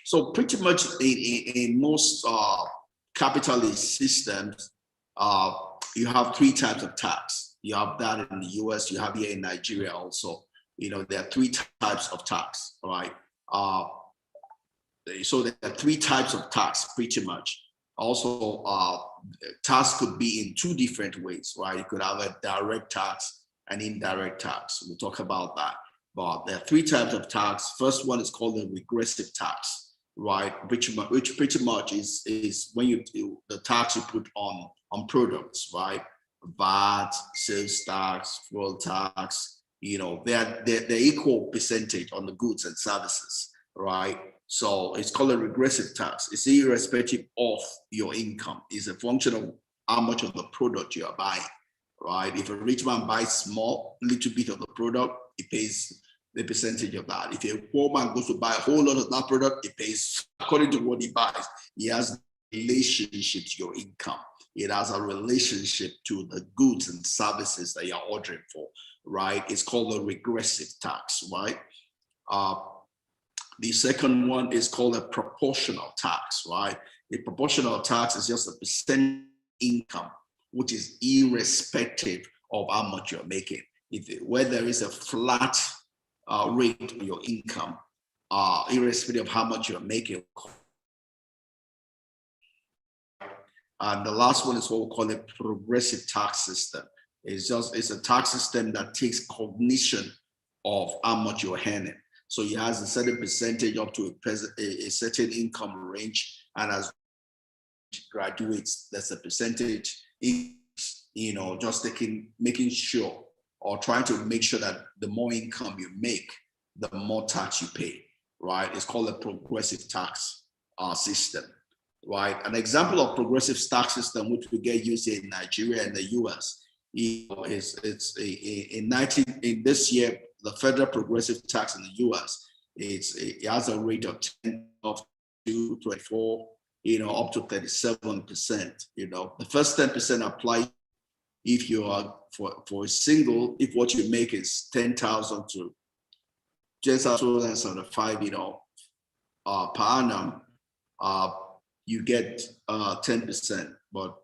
So pretty much in most capitalist systems, you have three types of tax. You have that in the US, you have here in Nigeria also. There are three types of tax, right? So there are three types of tax pretty much. Also, tax could be in two different ways, right? You could have a direct tax and indirect tax. We'll talk about that. But there are three types of tax. First one is called the regressive tax, right? Which pretty much is when the tax you put on products, right? VAT, sales tax, fuel tax. They're equal percentage on the goods and services, right? So it's called a regressive tax. It's irrespective of your income. It's a function of how much of the product you are buying, right? If a rich man buys little bit of the product, he pays the percentage of that. If a poor man goes to buy a whole lot of that product, he pays according to what he buys. He has a relationship to your income. It has a relationship to the goods and services that you're ordering for, right? It's called a regressive tax, right? The second one is called a proportional tax, right? A proportional tax is just a percent income, which is irrespective of how much you're making. Where there is a flat rate on your income, irrespective of how much you're making. And the last one is what we call a progressive tax system. It's a tax system that takes cognition of how much you're earning. So it has a certain percentage up to a certain income range, and as graduates, there's a percentage, just making sure or trying to make sure that the more income you make, the more tax you pay, right? It's called a progressive tax system, right? An example of progressive tax system, which we get used in Nigeria and the US, is in this year, the federal progressive tax in the US, it has a rate of 10 up to 24, up to 37%. The first 10% apply if you are for a single, if what you make is 10,000 to just 2075, per annum, you get 10%. But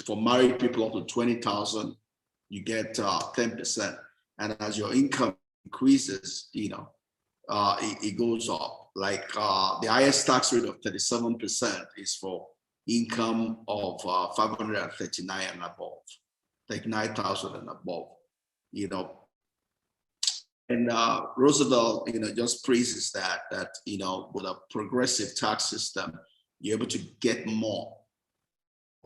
for married people up to 20,000, you get 10%. And as your income increases, it goes up. Like the highest tax rate of 37% is for income of 539 and above, like 9,000 and above, And Roosevelt, just praises that with a progressive tax system, you're able to get more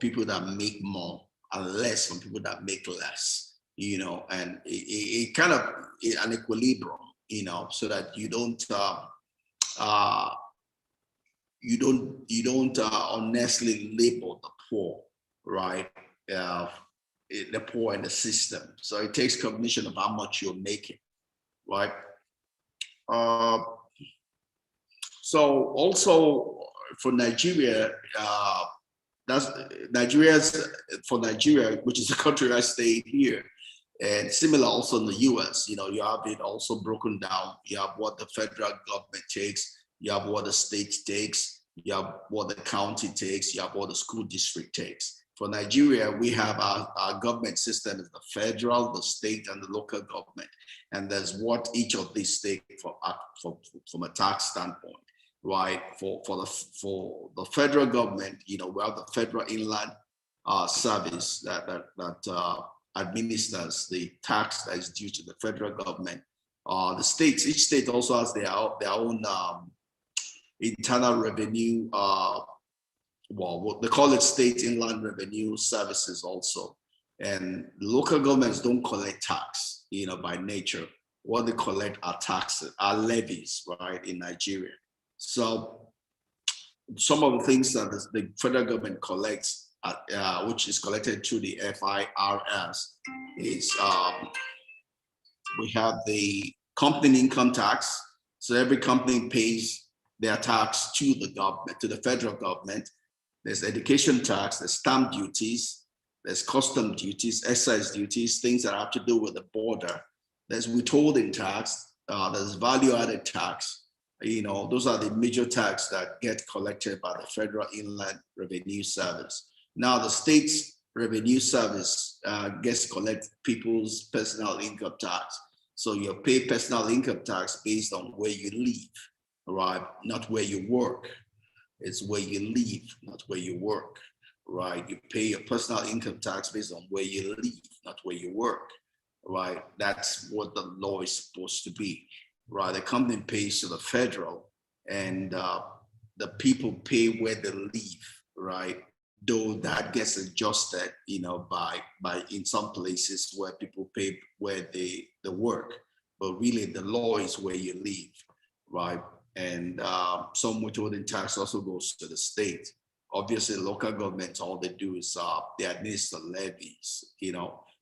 people that make more and less from people that make less. And it kind of an equilibrium, so that you don't unnecessarily label the poor, right? The poor in the system. So it takes cognition of how much you're making, right? So also for Nigeria, for Nigeria, which is the country I stay here. And similar also in the US, you have it also broken down. You have what the federal government takes, you have what the state takes, you have what the county takes, you have what the school district takes. For Nigeria, we have our government system is the federal, the state, and the local government. And there's what each of these take from a tax standpoint, right? For the federal government, we have the Federal Inland Service that administers the tax that is due to the federal government. The states, each state also has their own internal revenue. They call it state inland revenue services also. And local governments don't collect tax, by nature. What they collect are taxes, are levies, right, in Nigeria. So some of the things that the federal government collects, which is collected through the FIRS, is we have the company income tax. So every company pays their tax to the government, to the federal government. There's education tax, there's stamp duties, there's custom duties, excise duties, things that have to do with the border. There's withholding tax, there's value-added tax, Those are the major tax that get collected by the Federal Inland Revenue Service. Now, the state's revenue service gets collect people's personal income tax. So you pay personal income tax based on where you live, right? Not where you work. It's where you live, not where you work, right? You pay your personal income tax based on where you live, not where you work, right? That's what the law is supposed to be, right? The company pays to the federal, and the people pay where they live, right? Though that gets adjusted, by in some places where people pay where they work, but really the law is where you live, right? And some withholding tax also goes to the state. Obviously, local governments, all they do is they administer levies.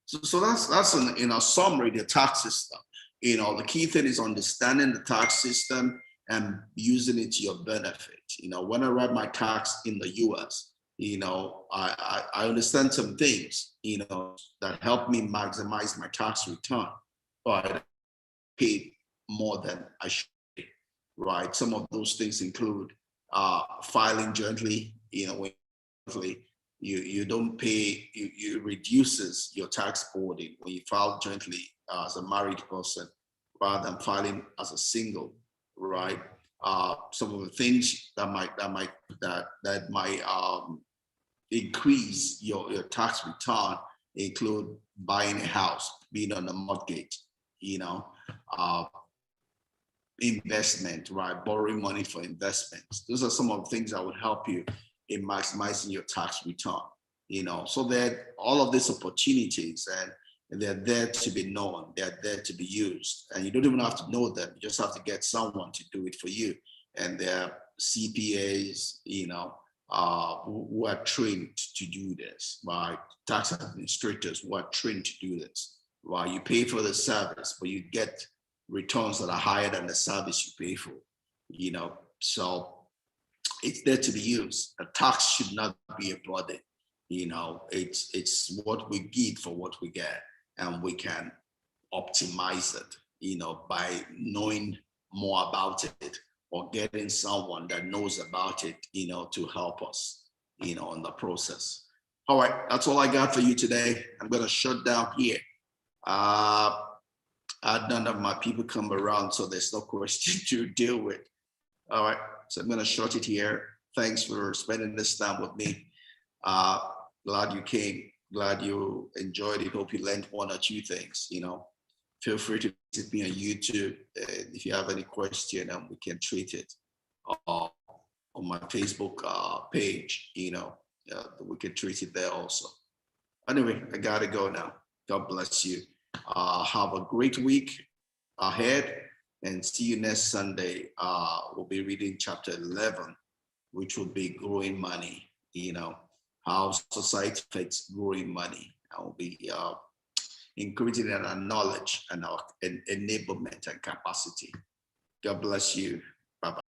So that's in a summary the tax system. The key thing is understanding the tax system and using it to your benefit. When I write my tax in the U.S., I understand some things, that help me maximize my tax return, but I pay more than I should. Right. Some of those things include filing jointly, you don't pay, you reduces your tax burden when you file jointly as a married person rather than filing as a single, right? Some of the things that might increase your tax return include buying a house, being on a mortgage, uh, investment, right? Borrowing money for investments. Those are some of the things that would help you in maximizing your tax return. So that all of these opportunities, and they're there to be known, they're there to be used. And you don't even have to know them, you just have to get someone to do it for you. And they're CPAs, who are trained to do this, right? Tax administrators who are trained to do this, right? You pay for the service, but you get returns that are higher than the service you pay for, so it's there to be used. A tax should not be a burden. It's what we give for what we get, and we can optimize it, by knowing more about it or getting someone that knows about it, to help us, in the process. All right, that's all I got for you today. I'm going to shut down here. None of my people come around, so there's no question to deal with. All right, so I'm going to shut it here. Thanks for spending this time with me. Glad you came. Glad you enjoyed it. Hope you learned one or two things. Feel free to visit me on YouTube if you have any question, and we can treat it on my Facebook page. We can treat it there also. Anyway, I gotta go now. God bless you. Have a great week ahead, and see you next Sunday. We'll be reading chapter 11, which will be growing money, how society affects growing money. I will be increasing in our knowledge and our enablement and capacity. God bless you. Bye-bye.